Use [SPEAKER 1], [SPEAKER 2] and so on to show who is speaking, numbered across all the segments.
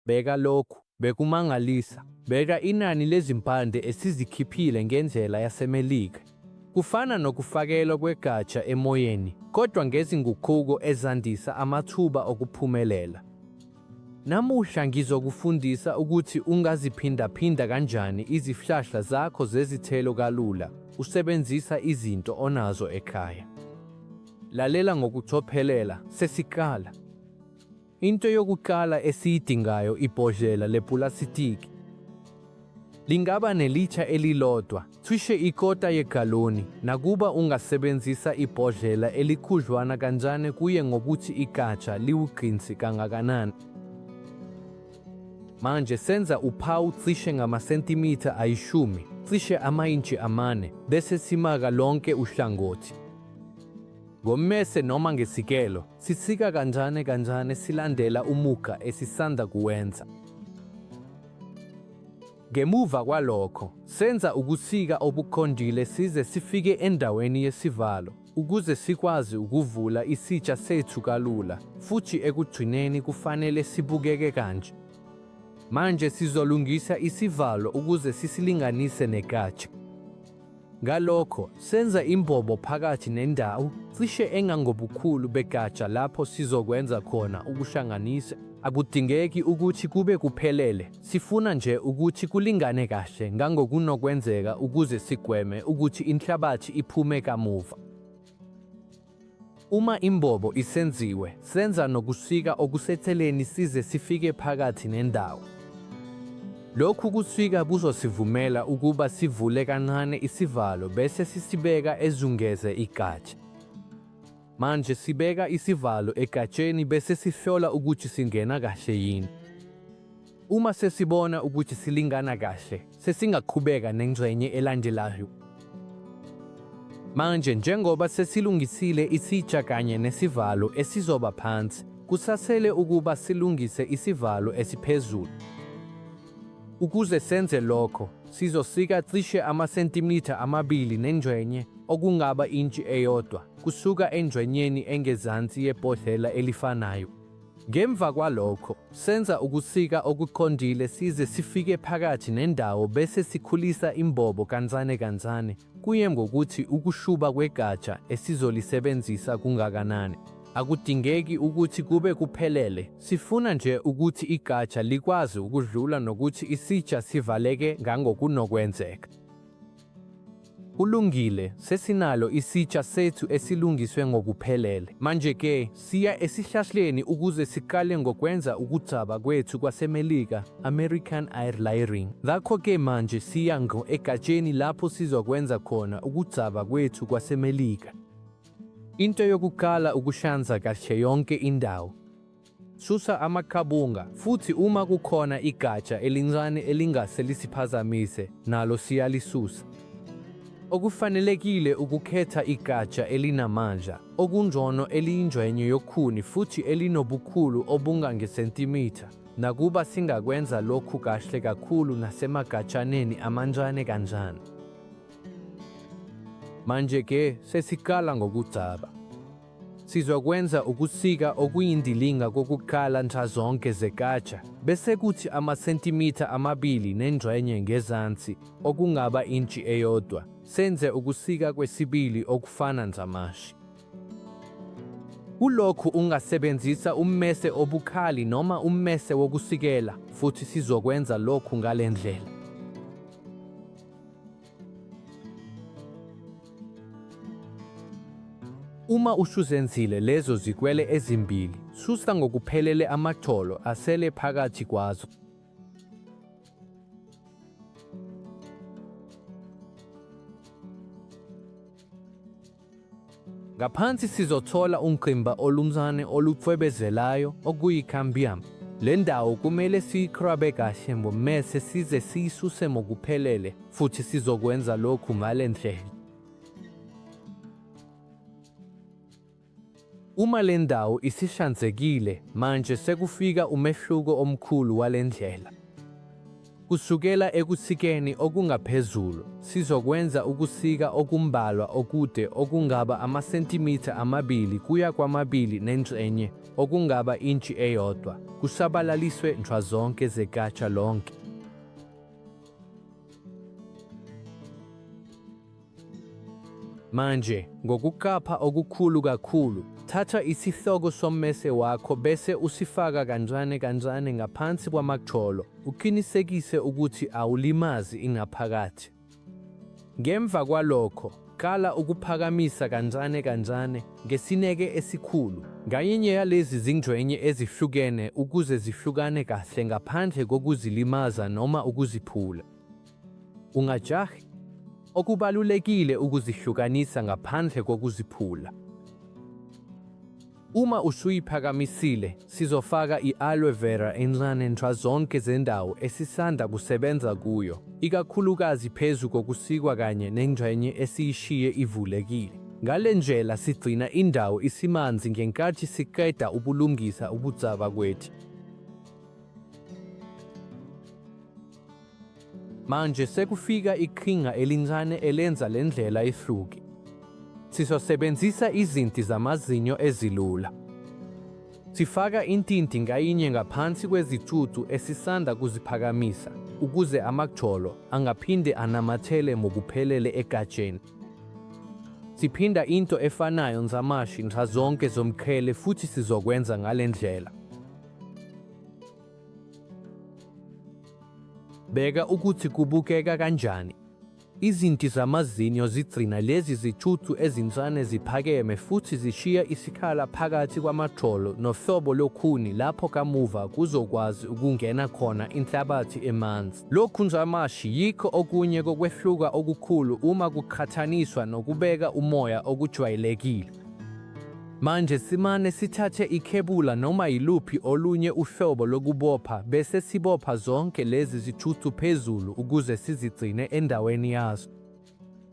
[SPEAKER 1] Bheka lokhu, bekumangalisa. Bheka inani lezimpande esizikhiphile ngendlela yaseMelika. Kufana nokufakelwa kwegatsha emoyeni, kodwa ngezinguquko ezandisa amathuba okuphumelela. Namuhla ngizokufundisa ukuthi ungaziphindaphinda kanjani izihlahla zakho zezithelo kalula usebenzisa izinto onazo ekhaya. Lalela ngokucophelela, sesiqala. Into yokuqala esiyidingayo ibhodlela lepulasitiki. Lingaba nelitha elilodwa, cishe ikota yegaloni, nakuba ungasebenzisa ibhodlela elikhudlwana kanjani kuye ngokuthi igatsha liwugqinsi kangakanani. Manje senza uphawu cishe ngamasentimitha ayi-10, cishe ama-intshi 4, bese simaka lonke uhlangothi. Ngommese noma ngesikelo, sisika kanjani silandela umugqa esisanda kuwenza. Ngemuva kwalokho, senza ukusika obuqondile size sifike endaweni yesivalo, ukuze sikwazi ukuvula isitsha sethu kalula, futhi ekugcineni kufanele sibukeke kanje. Manje sizolungisa isivalo ukuze sisilinganise negatsha. Ngalokho, senza imbobo phakathi nendawo, cishe engangobukhulu begatsha lapho sizokwenza khona ukuhlanganisa. Akudingeki ukuthi kube kuphelele, sifuna nje ukuthi kulingane kahle ngangokunokwenzeka ukuze sigweme ukuthi inhlabathi iphume kamuva. Uma imbobo isenziwe, senza nokusika okusetheleni size sifike phakathi nendawo. Lokhu kusika buzosivumela ukuba sivule kancane isivalo bese sisibeka ezungeze igatsha. Manje sibeka isivalo egatsheni bese sihlola ukuthi singena kahle yini. Uma sesibona ukuthi silingana kahle, sesingaqhubeka nengxenye elandelayo. Manje njengoba sesilungisile isitsha kanye nesivalo esizoba phansi, kusasele ukuba silungise isivalo esiphezulu. Ukuze senze lokho, sizosika cishe amasentimitha 2 nengxenye, okungaba intshi eyodwa, kusuka engxenyeni engezansi yebhodlela elifanayo. Ngemva kwalokho, senza ukusika okuqondile size sifike phakathi nendawo bese sikhulisa imbobo kancane, kuye ngokuthi ukushuba kwegatsha esizolisebenzisa kungakanani. Akudingeki ukuthi kube kuphelele, sifuna nje ukuthi igatsha likwazi ukudlula nokuthi isitsha sivaleke ngangokunokwenzeka. Kulungile, sesinalo isitsha sethu esilungiswe ngokuphelele. Manje-ke, siya esihlahleni ukuze siqale ngokwenza ukudzaba kwethu kwaseMelika, American Air Layering. Ngakho-ke manje siya egatsheni lapho sizokwenza khona ukudzaba kwethu kwaseMelika. Into yokuqala ukuhlanza kahle yonke indawo. Susa amakhabunga, futhi uma kukhona igatsha elincane elingase lisiphazamise, nalo siyalisusa. Okufanelekile ukukhetha igatsha elinamandla, okungcono eliyingxenye yokhuni futhi elinobukhulu obungangesentimitha, nakuba singakwenza lokhu kahle kakhulu nasemagatshaneni amancane kanjani. Manje-ke, sesiqala ngokudzaba. Sizokwenza ukusika okuyindilinga kokuqala nxazonke zegatsha, bese kuthi amasentimitha 2 nengxenye ngezansi, okungaba intshi eyodwa, senze ukusika kwesibili okufana nzamashi. Kulokhu ungasebenzisa ummese obukhali noma ummese wokusikela, futhi sizokwenza lokhu ngale ndlela. Uma usuzenzile lezo zikwele ezimbili, susa ngokuphelele amaxolo asele phakathi kwazo. Ngaphansi sizothola ungqimba olumncane olucwebezelayo okuyi-cambium. Le ndawo kumele siyikrabe kahle ngommese size siyisuse ngokuphelele, futhi sizokwenza lokhu ngale ndlela. Uma le ndawo isihlanzekile, manje sekufika umehluko omkhulu wale ndlela. Kusukela ekusikeni okungaphezulu, sizokwenza ukusika okumbalwa okude okungaba amasentimitha 2 kuya kwa-2.5 okungaba intshi eyodwa, kusabalaliswe nhlazonke zegatsha lonke. Manje, ngokukapha okukhulu kakhulu, thatha isihloko sommese wakho bese usifaka kancane kancane ngaphansi kwamaktholo, uqinisekise ukuthi awulimazi ingaphakathi. Ngemva kwalokho, qala ukuphakamisa kancane kancane ngesineke esikhulu ngayinye yalezi zingxenye ezihlukene ukuze zihlukane kahle ngaphandle kokuzilimaza noma ukuziphula. Ungajahi. Okubalulekile ukuzihlukanisa ngaphandle kokuziphula. Uma usuyiphakamisile, sizofaka i-aloe vera encane nhlazonke zendawo esisanda kusebenza kuyo, ikakhulukazi phezu kokusikwa kanye nengxenye esiyishiye ivulekile. Ngale ndlela sigcina indawo isimanzi ngenkathi siqeda ukulungisa ukudzaba kwethu. Manje sekufika iqhinga elincane elenza le ndlela ihluke. Sizosebenzisa izinti zamazinyo ezilula. Sifaka intinti ngayinye ngaphansi kwezicucu esisanda kuziphakamisa, ukuze amaktholo angaphinde anamathele ngokuphelele egatsheni. Siphinda into efanayo nzamashi nhlazonke zomqhele futhi sizokwenza ngale ndlela. Bheka ukuthi kubukeka kanjani. Izinti zamazinyo zigcina lezi zicucu ezincane ziphakeme futhi zishiya isikhala phakathi kwamatholo nohlobo lokhuni lapho kamuva kuzokwazi ukungena khona inhlabathi emanzi. Lokhu nzamashi yikho okunye kokwehluka okukhulu uma kuqhathaniswa nokubeka umoya okujwayelekile. Manje simane sithathe ikhebula noma yiluphi olunye uhlobo lokubopha bese sibopha zonke lezi zicucu phezulu ukuze sizigcine endaweni yazo.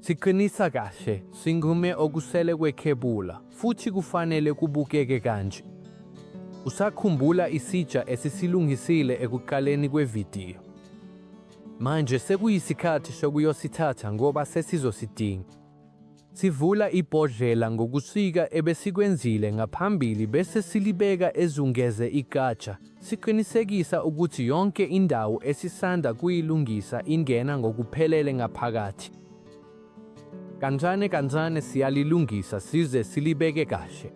[SPEAKER 1] Siqinisa kahle, singume okusele kwekhebula, futhi kufanele kubukeke kanje. Usakhumbula isitsha esisilungisile ekuqaleni kwevidiyo. Manje sekuyisikhathi sokuyosithatha ngoba sesizosidinga. Sivula ibhodlela ngokusika ebesikwenzile ngaphambili bese silibeka ezungeze igatsha, siqinisekisa ukuthi yonke indawo esisanda kuyilungisa ingena ngokuphelele ngaphakathi. Kancane kancane siyalilungisa size silibeke kahle.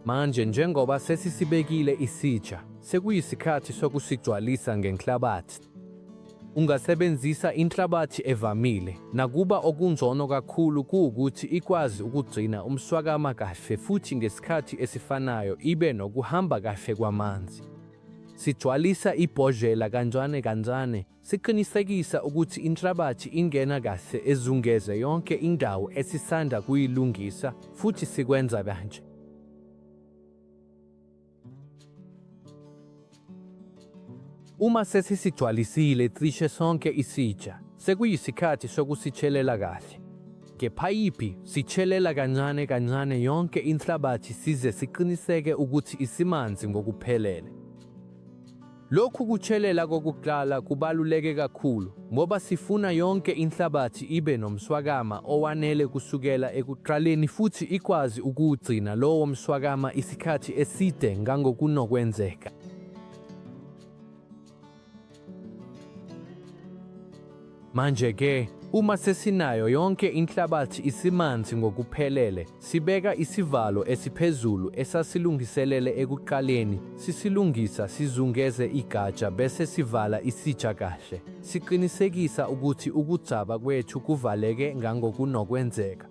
[SPEAKER 1] Manje njengoba sesisibekile isitsha, sekuyisikhathi sokusigcwalisa ngenhlabathi. Ungasebenzisa inhlabathi evamile, nakuba okungcono kakhulu kuwukuthi ikwazi ukugcina umswakama kahle futhi ngesikhathi esifanayo ibe nokuhamba kahle kwamanzi. Sigcwalisa ibhodlela kancane kancane, siqinisekisa ukuthi inhlabathi ingena kahle ezungeze yonke indawo esisanda kuyilungisa futhi sikwenza kanje. Uma sesisigcwalisile cishe sonke isitsha, sekuyisikhathi sokusichelela kahle. Ngephayiphi sichelela kancane kancane yonke inhlabathi size siqiniseke ukuthi isimanzi ngokuphelele. Lokhu kuchelela kokuqala kubaluleke kakhulu ngoba sifuna yonke inhlabathi ibe nomswakama owanele kusukela ekuqaleni futhi ikwazi ukuwugcina lowo mswakama isikhathi eside ngangokunokwenzeka. Manje-ke, uma sesinayo yonke inhlabathi isimanzi ngokuphelele, sibeka isivalo esiphezulu esasilungiselele ekuqaleni, sisilungisa sizungeze igatsha bese sivala isitsha kahle. Siqinisekisa ukuthi ukudzaba kwethu kuvaleke ngangokunokwenzeka.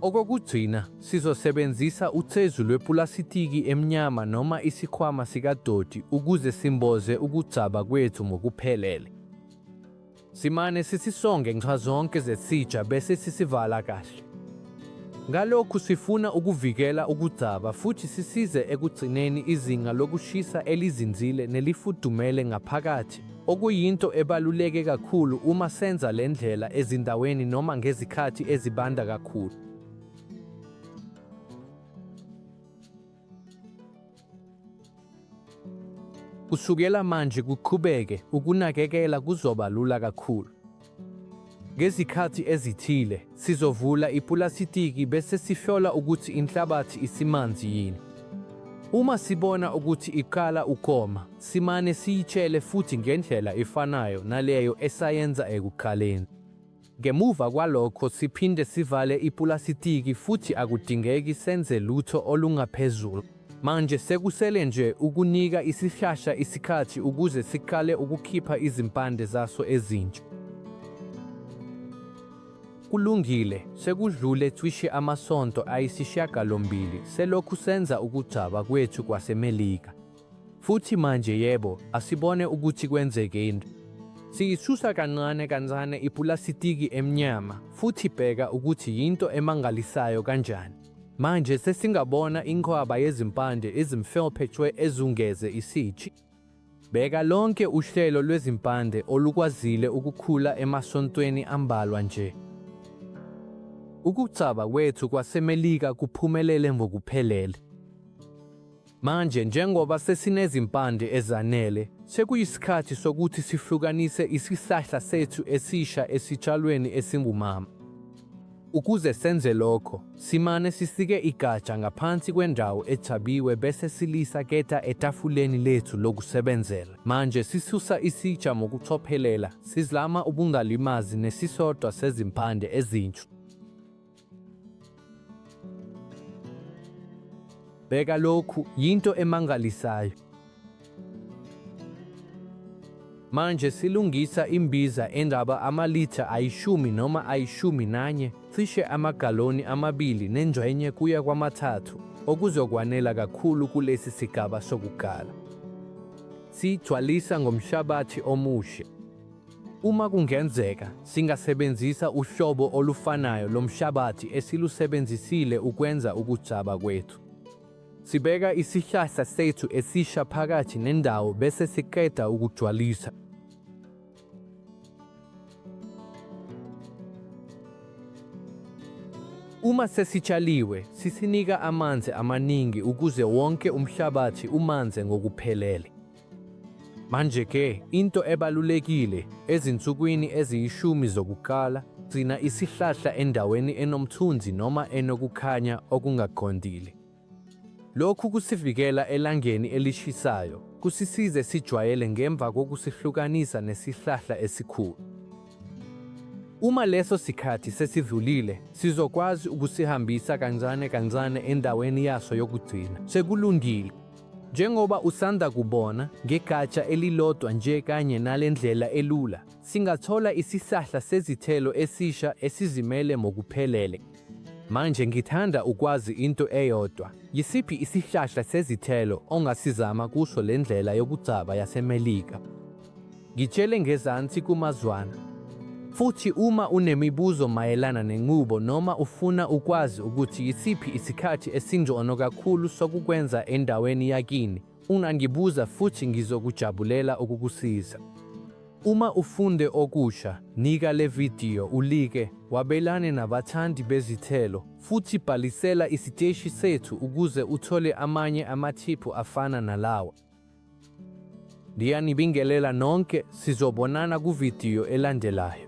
[SPEAKER 1] Okokugcina, sizosebenzisa uthezu lwepulasitiki emnyama noma isikhwama sikadoti ukuze simboze ukudzaba kwethu ngokuphelele. Simane sisisonge nxazonke zesitsha bese sisivala kahle. Ngalokhu sifuna ukuvikela ukudzaba futhi sisize ekugcineni izinga lokushisa elizinzile nelifudumele ngaphakathi, okuyinto ebaluleke kakhulu uma senza le ndlela ezindaweni noma ngezikhathi ezibanda kakhulu. Kusukela manje kuqhubeke ukunakekela kuzoba lula kakhulu. Ngezikhathi ezithile sizovula ipulasitiki bese sihlola ukuthi inhlabathi isimanzi yini. Uma sibona ukuthi iqala ukoma, simane siyitshele futhi ngendlela efanayo naleyo esayenza ekuqaleni. Ngemuva kwalokho siphinde sivale ipulasitiki futhi akudingeki senze lutho olungaphezulu. Manje sekusele nje ukunika isihlahla isikhathi ukuze siqale ukukhipha izimpande zaso ezintsha. Kulungile, sekudlule cishe amasonto ayisishiyagalombili selokhu senza ukugcaba kwethu kwaseMelika. Futhi manje yebo, asibone ukuthi kwenzekeni. Siyisusa kancane kancane ipulasitiki emnyama futhi bheka ukuthi yinto emangalisayo kanjani. Manje sesingabona inqwaba yezimpande ezimhlophe cwe ezungeze isitshi. Bheka lonke uhlelo lwezimpande olukwazile ukukhula emasontweni ambalwa nje. Ukugcaba kwethu kwaseMelika kuphumelele ngokuphelele. Manje njengoba sesinezimpande ezanele, sekuyisikhathi sokuthi sihlukanise isihlahla sethu esisha esitshalweni esingumama. Ukuze senze lokho, simane sisike igatsha ngaphansi kwendawo ethabiwe bese silisaketa etafuleni lethu lokusebenzela. Manje sisusa isitsha ngokucophelela, sizama ubungalimazi nesisodwa sezimpande ezintsha. Bheka lokhu, yinto emangalisayo. Manje silungisa imbiza endaba amalitha ayishumi noma ayishumi nanye, cishe amagaloni amabili nengxenye kuya kwamathathu, okuzokwanela kakhulu kulesi sigaba sokuqala. Siyigcwalisa ngomhlabathi omusha. Uma kungenzeka, singasebenzisa uhlobo olufanayo lomhlabathi esilusebenzisile ukwenza ukugcaba kwethu. Sibeka isihlahla sethu esisha phakathi nendawo bese siqeda ukugcwalisa. Uma sesitshaliwe, sisinika amanzi amaningi ukuze wonke umhlabathi umanze ngokuphelele. Manje-ke, into ebalulekile, ezinsukwini eziyishumi zokuqala, gcina isihlahla endaweni enomthunzi noma enokukhanya okungaqondile. Lokhu kusivikela elangeni elishisayo, kusisize sijwayele ngemva kokusihlukanisa nesihlahla esikhulu. Uma leso sikhathi sesidlulile, sizokwazi ukusihambisa kancane kancane endaweni yaso yokugcina. Sekulungile. Njengoba usanda kubona, ngegatsha elilodwa nje kanye nale ndlela elula, singathola isihlahla sezithelo esisha esizimele ngokuphelele. Manje ngithanda ukwazi into eyodwa. Yisiphi isihlahla sezithelo ongasizama kuso le ndlela yokugcaba yaseMelika? Ngitshele ngezansi kumazwana. Futhi uma unemibuzo mayelana nenqubo noma ufuna ukwazi ukuthi yisiphi isikhathi esingcono kakhulu sokukwenza endaweni yakini, ungangibuza futhi ngizokujabulela ukukusiza. Uma ufunde okusha, nika le video ulike, wabelane nabathandi bezithelo, futhi bhalisela isiteshi sethu ukuze uthole amanye amathiphu afana nalawa. Ndiyanibingelela nonke, sizobonana kuvidiyo elandelayo.